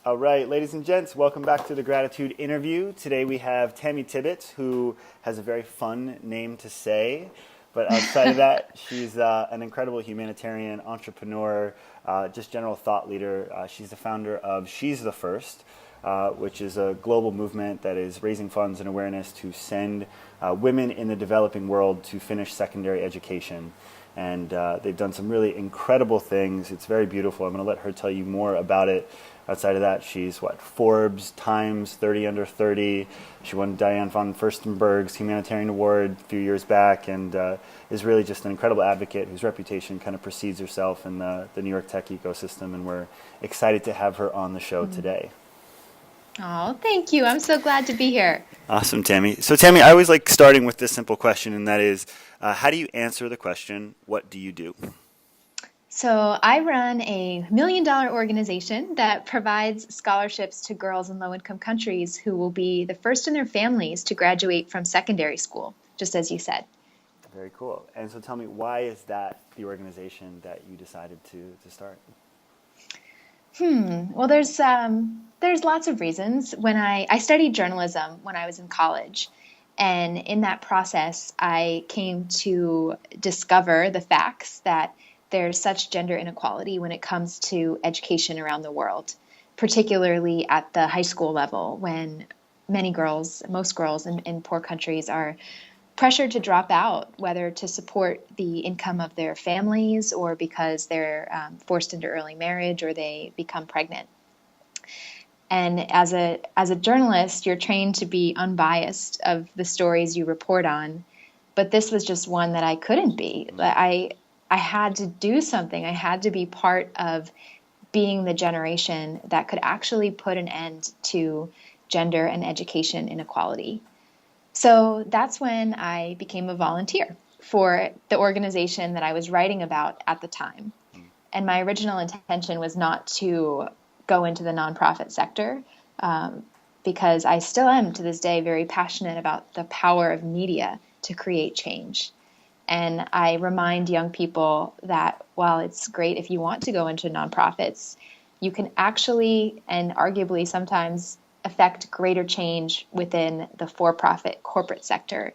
All right, ladies and gents, welcome back to the Gratitude Interview. Today we have Tammy Tibbetts, who has a very fun name to say. But outside of that, she's an incredible humanitarian, entrepreneur, just general thought leader. She's the founder of She's the First, which is a global movement that is raising funds and awareness to send women in the developing world to finish secondary education. And they've done some really incredible things. It's very beautiful. I'm going to let her tell you more about it. Outside of that, she's Forbes, Times, 30 Under 30. She won Diane von Furstenberg's Humanitarian Award a few years back, and is really just an incredible advocate whose reputation kind of precedes herself in the New York tech ecosystem. And we're excited to have her on the show today. Oh, thank you. I'm so glad to be here. Awesome, Tammy. So, Tammy, I always like starting with this simple question, and that is, how do you answer the question, what do you do? So, I run a $1 million organization that provides scholarships to girls in low-income countries who will be the first in their families to graduate from secondary school, just as you said. Very cool. And so tell me, why is that the organization that you decided to start? Well, there's lots of reasons. When I studied journalism when I was in college, and in that process, I came to discover the facts that there's such gender inequality when it comes to education around the world, particularly at the high school level, when most girls in poor countries are pressured to drop out, whether to support the income of their families or because they're forced into early marriage or they become pregnant. And as a journalist, you're trained to be unbiased of the stories you report on, but this was just one that I couldn't be. I had to do something. I had to be part of being the generation that could actually put an end to gender and education inequality. So that's when I became a volunteer for the organization that I was writing about at the time. And my original intention was not to go into the nonprofit sector, because I still am to this day very passionate about the power of media to create change. And I remind young people that while it's great if you want to go into nonprofits, you can actually and arguably sometimes affect greater change within the for-profit corporate sector.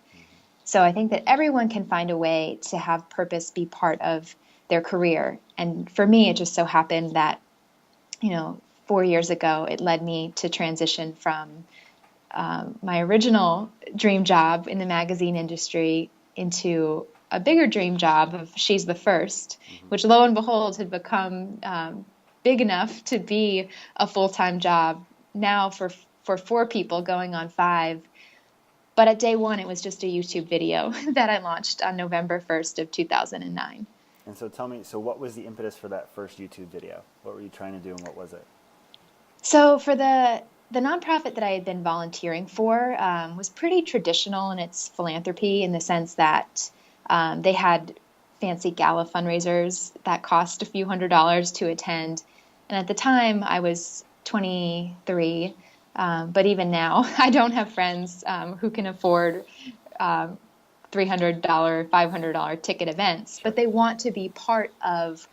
So I think that everyone can find a way to have purpose be part of their career. And for me, it just so happened that, 4 years ago, it led me to transition from my original dream job in the magazine industry into a bigger dream job of She's the First, which lo and behold had become big enough to be a full-time job now for 4 people going on 5. But at day one, it was just a YouTube video that I launched on November 1st of 2009. And so tell me, what was the impetus for that first YouTube video? What were you trying to do and what was it? So for the nonprofit that I had been volunteering for was pretty traditional in its philanthropy, in the sense that they had fancy gala fundraisers that cost a few $100s to attend. And at the time, I was 23, but even now, I don't have friends who can afford $300, $500 ticket events, but they want to be part of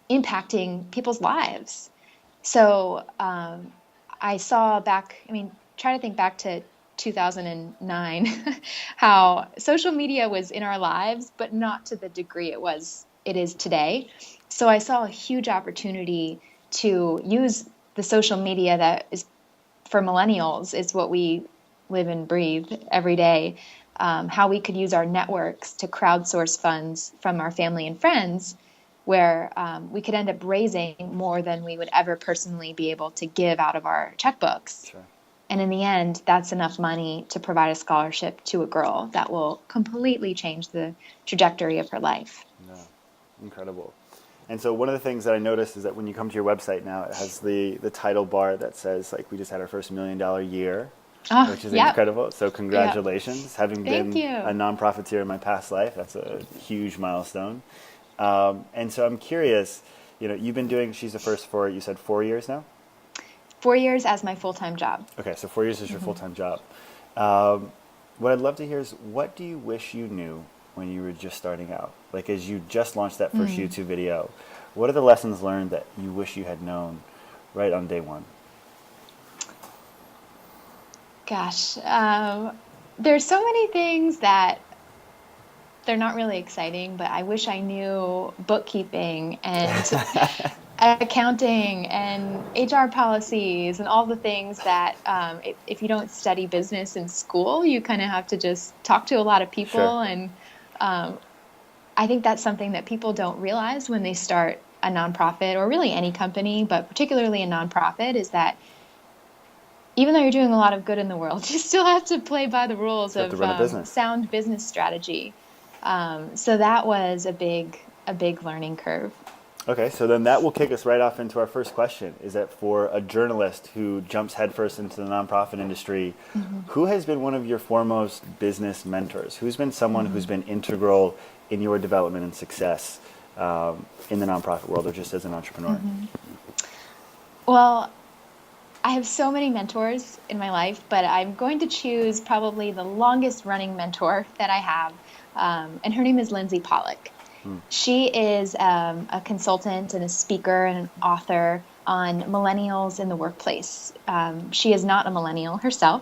impacting people's lives. So I saw try to think back to 2009, how social media was in our lives, but not to the degree it is today. So I saw a huge opportunity to use the social media that is for millennials, is what we live and breathe every day, how we could use our networks to crowdsource funds from our family and friends, where we could end up raising more than we would ever personally be able to give out of our checkbooks. Sure. And in the end, that's enough money to provide a scholarship to a girl that will completely change the trajectory of her life. Yeah, incredible. And so one of the things that I noticed is that when you come to your website now, it has the title bar that says, we just had our first $1 million year, which is incredible. So congratulations. Yep. Having been a nonprofiteer in my past life, that's a huge milestone. And so I'm curious, you've been doing She's the First for, you said 4 years now? 4 years as my full-time job. Okay, so 4 years is your full-time job. What I'd love to hear is, what do you wish you knew when you were just starting out? As you just launched that first YouTube video, what are the lessons learned that you wish you had known right on day one? Gosh, there's so many things that they're not really exciting, but I wish I knew bookkeeping and accounting and HR policies and all the things that if you don't study business in school, you kind of have to just talk to a lot of Sure. people. And um, I think that's something that people don't realize when they start a nonprofit or really any company, but particularly a nonprofit, is that even though you're doing a lot of good in the world, you still have to play by the rules You have to of run a business. sound business strategy. So that was a big learning curve. Okay, so then that will kick us right off into our first question. Is that for a journalist who jumps headfirst into the nonprofit industry, Mm-hmm. who has been one of your foremost business mentors? Who's been someone Mm-hmm. who's been integral in your development and success in the nonprofit world or just as an entrepreneur? Mm-hmm. Well, I have so many mentors in my life, but I'm going to choose probably the longest running mentor that I have. And her name is Lindsay Pollock. Hmm. She is a consultant and a speaker and an author on millennials in the workplace. She is not a millennial herself.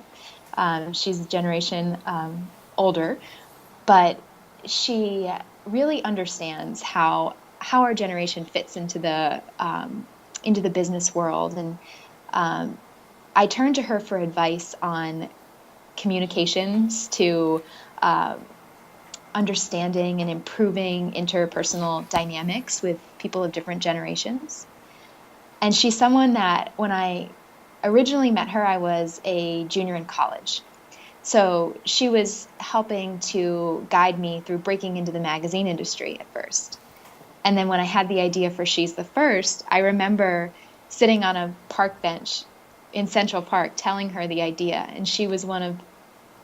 She's a generation older, but she really understands how our generation fits into the business world. And um, I turned to her for advice on communications to uh, understanding and improving interpersonal dynamics with people of different generations. And she's someone that when I originally met her, I was a junior in college. So she was helping to guide me through breaking into the magazine industry at first. And then when I had the idea for She's the First, I remember sitting on a park bench in Central Park telling her the idea. And she was one of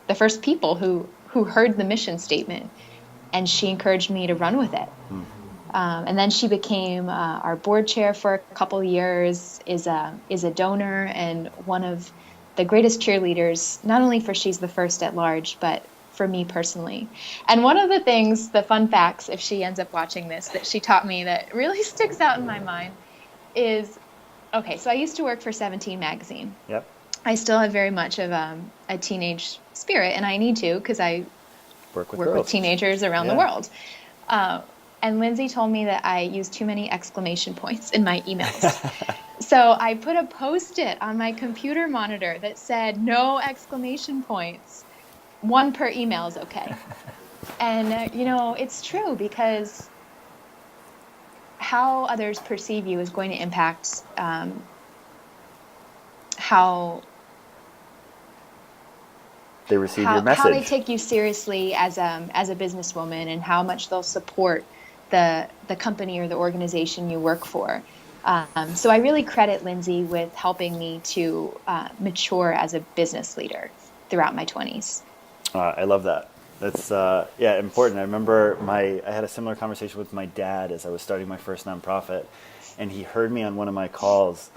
the first people who heard the mission statement, and she encouraged me to run with it. Hmm. And then she became our board chair for a couple of years, is a donor and one of the greatest cheerleaders, not only for She's the First at large, but for me personally. And one of the things, the fun facts, if she ends up watching this, that she taught me that really sticks out in my mind is, okay, so I used to work for 17 magazine. Yep. I still have very much of a teenage spirit, and I need to because I Work with work with girls. teenagers around the Yeah. world. And Lindsay told me that I use too many exclamation points in my emails. So I put a Post-it on my computer monitor that said no exclamation points. One per email is okay. And, it's true because how others perceive you is going to impact how They receive your how they message. take you seriously as a businesswoman and how much they'll support the company or the organization you work for. So I really credit Lindsay with helping me to mature as a business leader throughout my 20s. I love that. That's important. I remember I had a similar conversation with my dad as I was starting my first nonprofit, and he heard me on one of my calls,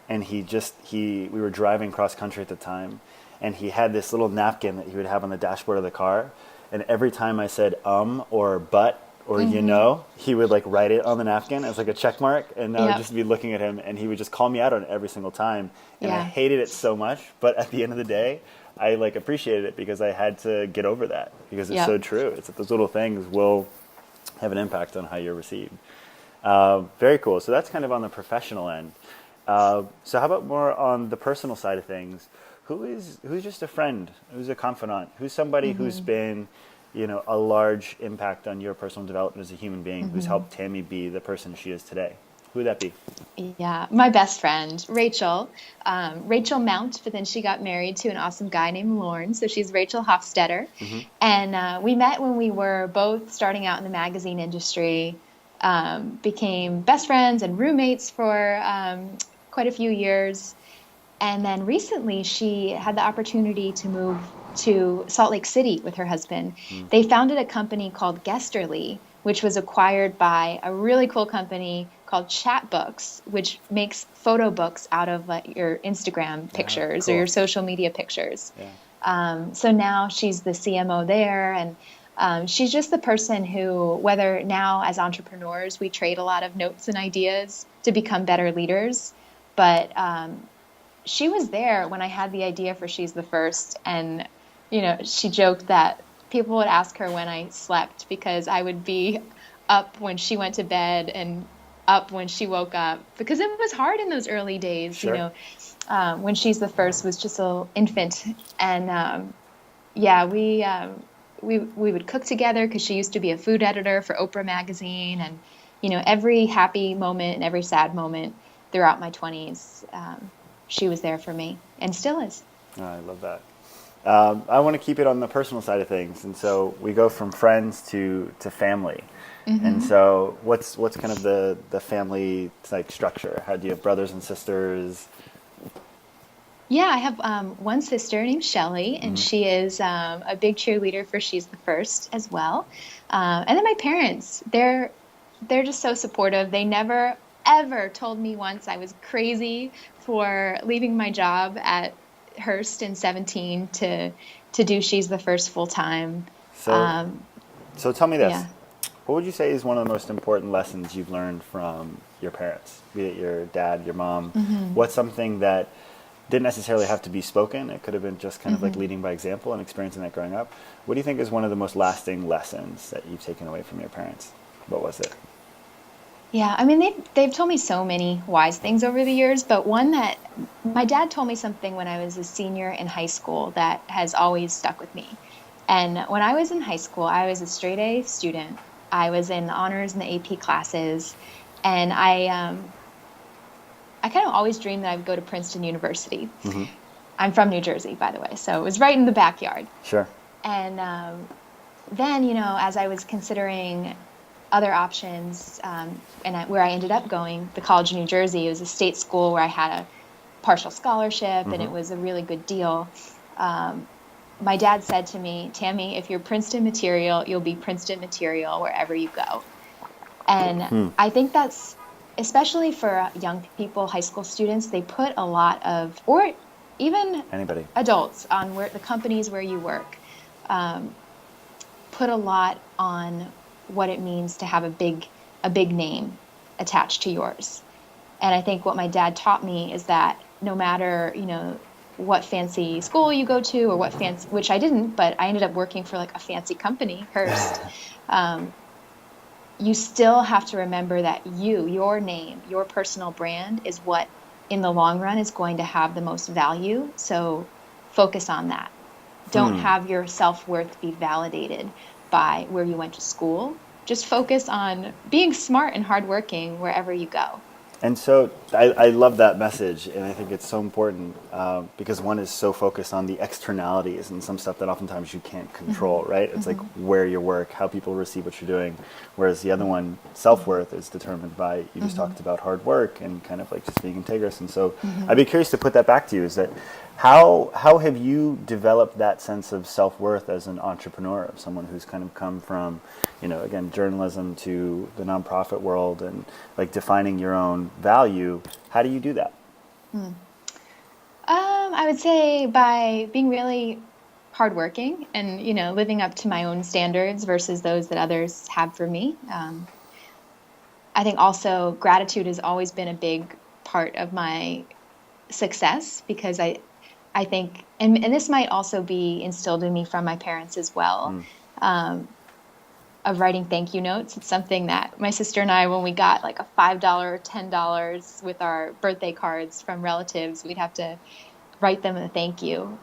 and we were driving cross country at the time, and he had this little napkin that he would have on the dashboard of the car, and every time I said or but or Mm-hmm. he would like write it on the napkin as like a check mark, and I would Yep. just be looking at him, and he would just call me out on it every single time, and I Yeah. hated it so much, but at the end of the day, I like appreciated it because I had to get over that because it's so Yep. true. It's that those little things will have an impact on how you're received. Very cool. So that's kind of on the professional end. So how about more on the personal side of things? Who's just a friend? Who's a confidant? Who's somebody who's Mm-hmm. been, a large impact on your personal development as a human being? Who's Mm-hmm. helped Tammy be the person she is today? Who would that be? Yeah, my best friend, Rachel. Rachel Mount, but then she got married to an awesome guy named Lorne, so she's Rachel Hofstetter. Hmm. And we met when we were both starting out in the magazine industry, became best friends and roommates for quite a few years. And then recently, she had the opportunity to move to Salt Lake City with her husband. They founded a company called Guesterly, which was acquired by a really cool company called Chatbooks, which makes photo books out of your Instagram pictures or Cool. your social media pictures. Yeah. So now she's the CMO there, and she's just the person who, whether now as entrepreneurs, we trade a lot of notes and ideas to become better leaders, but she was there when I had the idea for She's the First. And, you know, she joked that people would ask her when I slept because I would be up when she went to bed and up when she woke up, because it was hard in those early days, you Sure. know, when She's the First was just a little infant. And yeah, we would cook together because she used to be a food editor for Oprah magazine. And, you know, every happy moment and every sad moment throughout my 20s, she was there for me and still is. Oh, I love that. I want to keep it on the personal side of things, and so we go from friends to family. And so, what's kind of the family like structure? How do you have brothers and sisters? Yeah, I have one sister named Shelly, and she is a big cheerleader for She's the First as well. And then my parents, they're just so supportive. They never ever told me once I was crazy for leaving my job at Hearst in 17 to do She's the First full time. So, so tell me this: Yeah. what would you say is one of the most important lessons you've learned from your parents, be it your dad, your mom? What's something that didn't necessarily have to be spoken? It could have been just kind of like leading by example and experiencing that growing up. What do you think is one of the most lasting lessons that you've taken away from your parents? What was it? Yeah, I mean they've told me so many wise things over the years, but one that my dad told me something when I was a senior in high school that has always stuck with me. And when I was in high school, I was a straight A student. I was in the honors and the AP classes, and I kind of always dreamed that I would go to Princeton University. I'm from New Jersey, by the way, so it was right in the backyard. Sure. And then, you know, as I was considering other options, where I ended up going, the College of New Jersey, it was a state school where I had a partial scholarship, and it was a really good deal. My dad said to me, Tammy, if you're Princeton material, you'll be Princeton material wherever you go. And I think that's, especially for young people, high school students, they put a lot of, or even Anybody? adults, on where the companies where you work, put a lot on what it means to have a big name attached to yours. And I think what my dad taught me is that no matter, you know, what fancy school you go to or what fancy, which I didn't, but I ended up working for like a fancy company, Hearst. You still have to remember that your name, your personal brand is what in the long run is going to have the most value. So focus on that. Don't have your self-worth be validated by where you went to school. Just focus on being smart and hardworking wherever you go. And so I love that message, and I think it's so important because one is so focused on the externalities and some stuff that oftentimes you can't control, right? It's like where you work, how people receive what you're doing, whereas the other one, self-worth, is determined by, you just talked about hard work and kind of like just being integrous. And so I'd be curious to put that back to you, is that how have you developed that sense of self-worth as an entrepreneur, of someone who's kind of come from, you know, again, journalism to the nonprofit world and like defining your own value? How do you do that? I would say by being really hardworking and, you know, living up to my own standards versus those that others have for me. I think also gratitude has always been a big part of my success, because I think, and this might also be instilled in me from my parents as well, of writing thank you notes. It's something that my sister and I, when we got like a $5 or $10 with our birthday cards from relatives, we'd have to write them a thank you.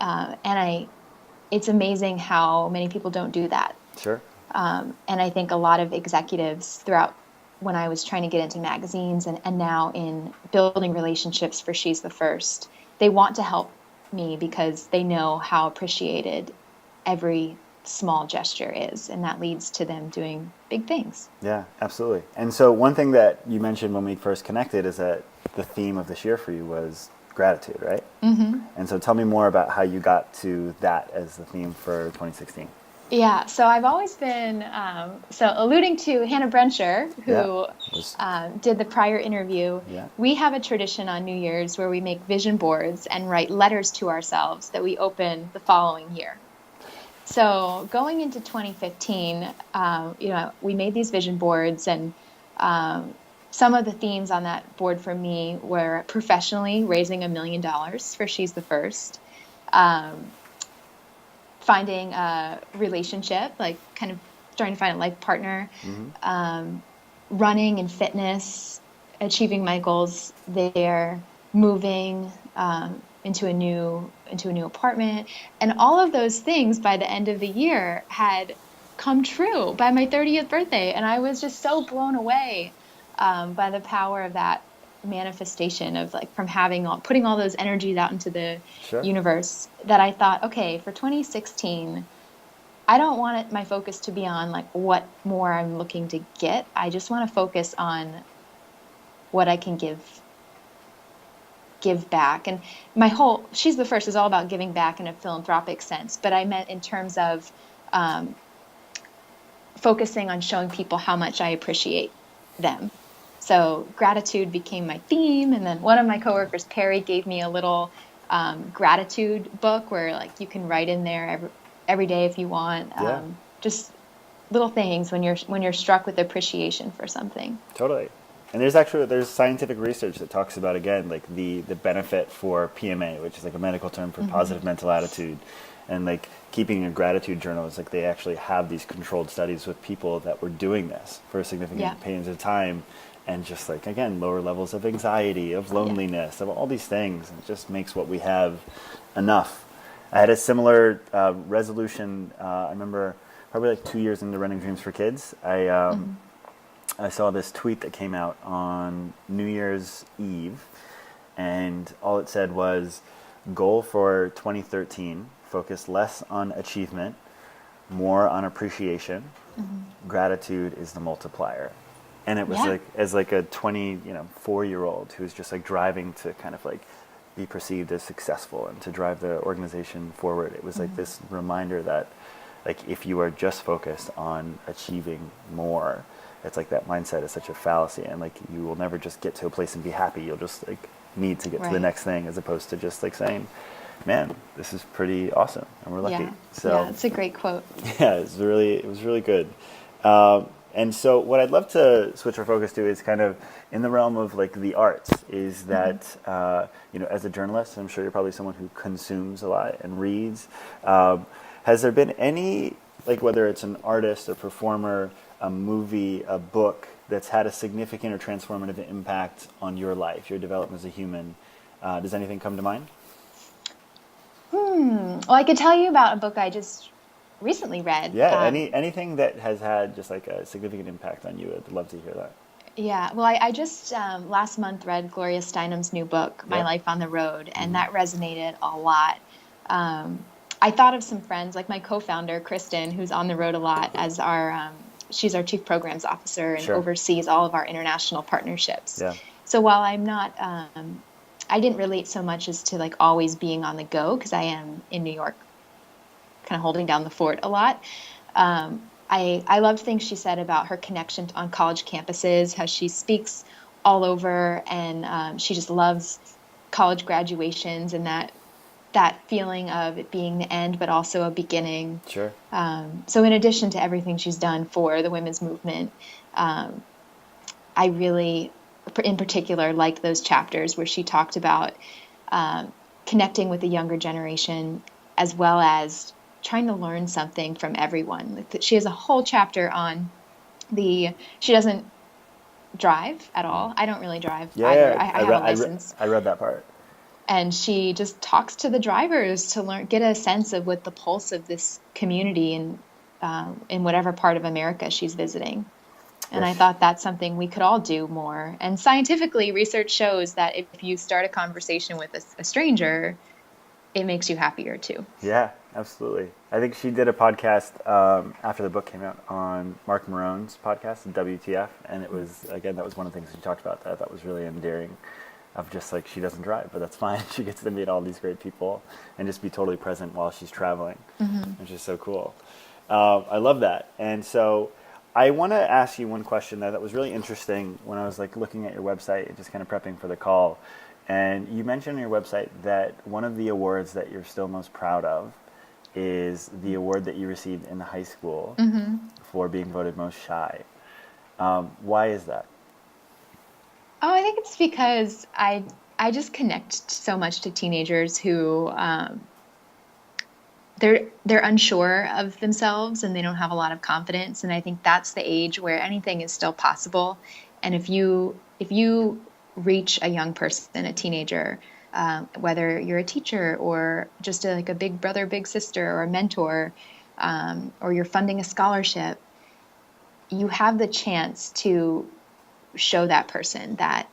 It's amazing how many people don't do that. Sure. And I think a lot of executives throughout, when I was trying to get into magazines and now in building relationships for She's the First, they want to help me because they know how appreciated every small gesture is, and that leads to them doing big things. Yeah, absolutely. And so one thing that you mentioned when we first connected is that the theme of this year for you was gratitude, right? And so tell me more about how you got to that as the theme for 2016. Yeah, so I've always been, alluding to Hannah Brencher, who did the prior interview, we have a tradition on New Year's where we make vision boards and write letters to ourselves that we open the following year. So going into 2015, we made these vision boards, and some of the themes on that board for me were professionally raising $1 million for She's the First, finding a relationship, like kind of trying to find a life partner, running and fitness, achieving my goals there, moving into a new apartment, and all of those things by the end of the year had come true by my 30th birthday, and I was just so blown away by the power of that manifestation of like from putting all those energies out into the Sure. universe, that I thought, okay, for 2016, I don't want my focus to be on like what more I'm looking to get. I just want to focus on what I can give back. And my whole She's the First is all about giving back in a philanthropic sense, but I meant in terms of focusing on showing people how much I appreciate them. So gratitude became my theme. And then one of my coworkers, Perry, gave me a little gratitude book where like you can write in there every day if you want. Yeah. Just little things when you're struck with appreciation for something. Totally. And there's scientific research that talks about, again, like the benefit for PMA, which is like a medical term for positive mental attitude. And like keeping a gratitude journal is like they actually have these controlled studies with people that were doing this for significant periods of time, and just like, again, lower levels of anxiety, of loneliness, of all these things. It just makes what we have enough. I had a similar resolution. I remember probably like 2 years into running Dreams for Kids. I saw this tweet that came out on New Year's Eve, and all it said was, goal for 2013, focus less on achievement, more on appreciation. Gratitude is the multiplier. And it was like, as like a 4-year-old who's just like driving to kind of like be perceived as successful and to drive the organization forward. It was like this reminder that like if you are just focused on achieving more, it's like that mindset is such a fallacy, and like you will never just get to a place and be happy. You'll just like need to get to the next thing, as opposed to just like saying, man, this is pretty awesome and we're lucky. Yeah, it's a great quote. Yeah, it was really good. And so what I'd love to switch our focus to is kind of in the realm of like the arts, is that, as a journalist, I'm sure you're probably someone who consumes a lot and reads. Has there been any, like whether it's an artist, a performer, a movie, a book that's had a significant or transformative impact on your life, your development as a human? Does anything come to mind? Well, I could tell you about a book I just recently read. Yeah, anything that has had just like a significant impact on you, I'd love to hear that. Yeah, well, I just last month read Gloria Steinem's new book, My Life on the Road, and that resonated a lot. I thought of some friends, like my co-founder, Kristen, who's on the road a lot as she's our chief programs officer and oversees all of our international partnerships. Yeah. So while I'm not, I didn't relate so much as to like always being on the go, because I am in New York, kind of holding down the fort a lot. I loved things she said about her connection on college campuses, how she speaks all over, and she just loves college graduations and that feeling of it being the end, but also a beginning. Sure. So in addition to everything she's done for the women's movement, I really, in particular, liked those chapters where she talked about connecting with the younger generation, as well as trying to learn something from everyone. Like she has a whole chapter on she doesn't drive at all. I don't really drive either. I have a license. I read that part. And she just talks to the drivers to get a sense of what the pulse of this community in whatever part of America she's visiting. And I thought that's something we could all do more. And scientifically, research shows that if you start a conversation with a stranger, it makes you happier too. Yeah, absolutely. I think she did a podcast after the book came out on Mark Marone's podcast, WTF. And it was, again, that was one of the things she talked about that I thought was really endearing. Of just like, she doesn't drive, but that's fine. She gets to meet all these great people and just be totally present while she's traveling, which is so cool. I love that. And so I want to ask you one question that was really interesting when I was like looking at your website and just kind of prepping for the call. And you mentioned on your website that one of the awards that you're still most proud of is the award that you received in high school for being voted most shy. Why is that? Oh, I think it's because I just connect so much to teenagers who they're unsure of themselves and they don't have a lot of confidence, and I think that's the age where anything is still possible. And if you reach a young person, a teenager, whether you're a teacher or just like a big brother, big sister, or a mentor, or you're funding a scholarship, you have the chance to show that person that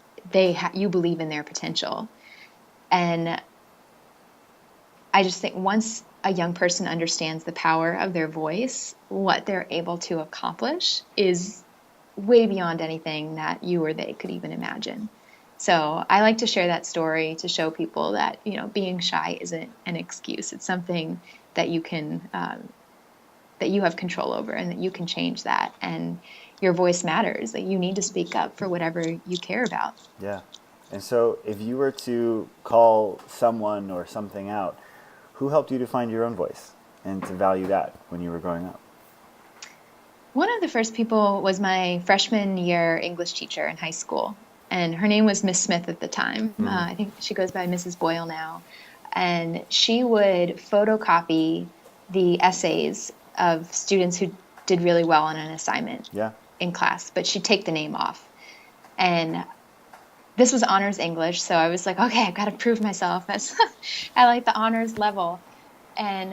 you believe in their potential. And I just think once a young person understands the power of their voice, what they're able to accomplish is way beyond anything that you or they could even imagine. So I like to share that story to show people that, being shy isn't an excuse. It's something that you can, that you have control over, and that you can change that. And your voice matters. That you need to speak up for whatever you care about. Yeah. And so if you were to call someone or something out, who helped you to find your own voice and to value that when you were growing up? One of the first people was my freshman year English teacher in high school. And her name was Miss Smith at the time. I think she goes by Mrs. Boyle now. And she would photocopy the essays of students who did really well on an assignment Yeah. in class, but she'd take the name off. And this was honors English, so I was like, okay, I've got to prove myself. I like the honors level. And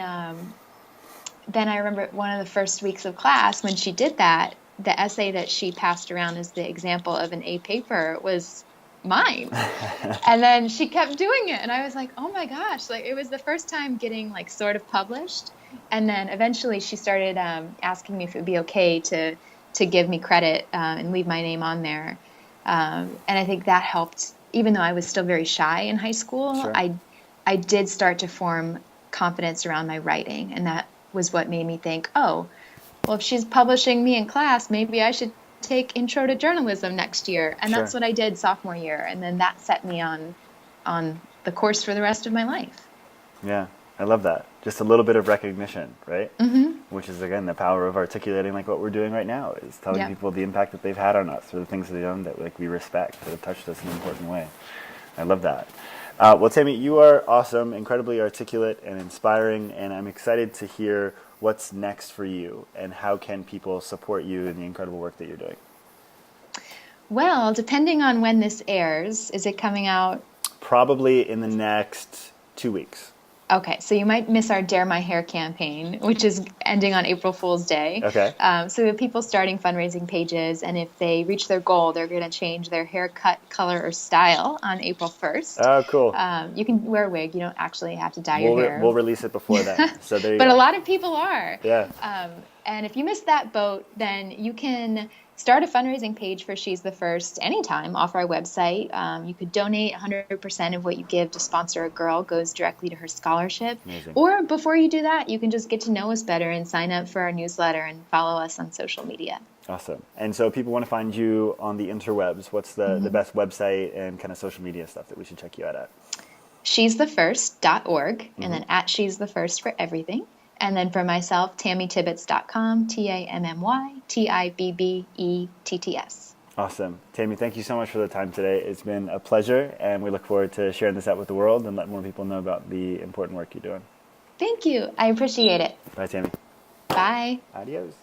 then I remember one of the first weeks of class when she did that, the essay that she passed around as the example of an A paper was mine. And then she kept doing it, and I was like, oh my gosh, like it was the first time getting like sort of published. And then eventually she started asking me if it would be okay to give me credit and leave my name on there. And I think that helped, even though I was still very shy in high school. Sure. I did start to form confidence around my writing, and that was what made me think, oh, well, if she's publishing me in class, maybe I should take Intro to Journalism next year. And that's Sure. what I did sophomore year. And then that set me on the course for the rest of my life. Yeah, I love that. Just a little bit of recognition, right? Mm-hmm. Which is, again, the power of articulating like what we're doing right now, is telling Yeah. people the impact that they've had on us, or the things they've done that like we respect, that have touched us in an important way. I love that. Well, Tammy, you are awesome, incredibly articulate and inspiring, and I'm excited to hear what's next for you and how can people support you in the incredible work that you're doing. Well, depending on when this airs, is it coming out? Probably in the next 2 weeks. Okay, so you might miss our Dare My Hair campaign, which is ending on April Fool's Day. Okay. So we have people starting fundraising pages, and if they reach their goal, they're going to change their haircut, color, or style on April 1st. Oh, cool. You can wear a wig. You don't actually have to dye your hair. We'll release it before then. So there you But go. a lot of people are. Yeah. And if you missed that boat, then you can start a fundraising page for She's the First anytime off our website. You could donate 100% of what you give to sponsor a girl goes directly to her scholarship. Amazing. Or before you do that, you can just get to know us better and sign up for our newsletter and follow us on social media. Awesome. And so if people want to find you on the interwebs, what's the best website and kind of social media stuff that we should check you out at? she'sthefirst.org, and then at She's the First for everything. And then for myself, TammyTibbetts.com, TammyTibbetts. Awesome. Tammy, thank you so much for the time today. It's been a pleasure, and we look forward to sharing this out with the world and let more people know about the important work you're doing. Thank you. I appreciate it. Bye, Tammy. Bye. Adios.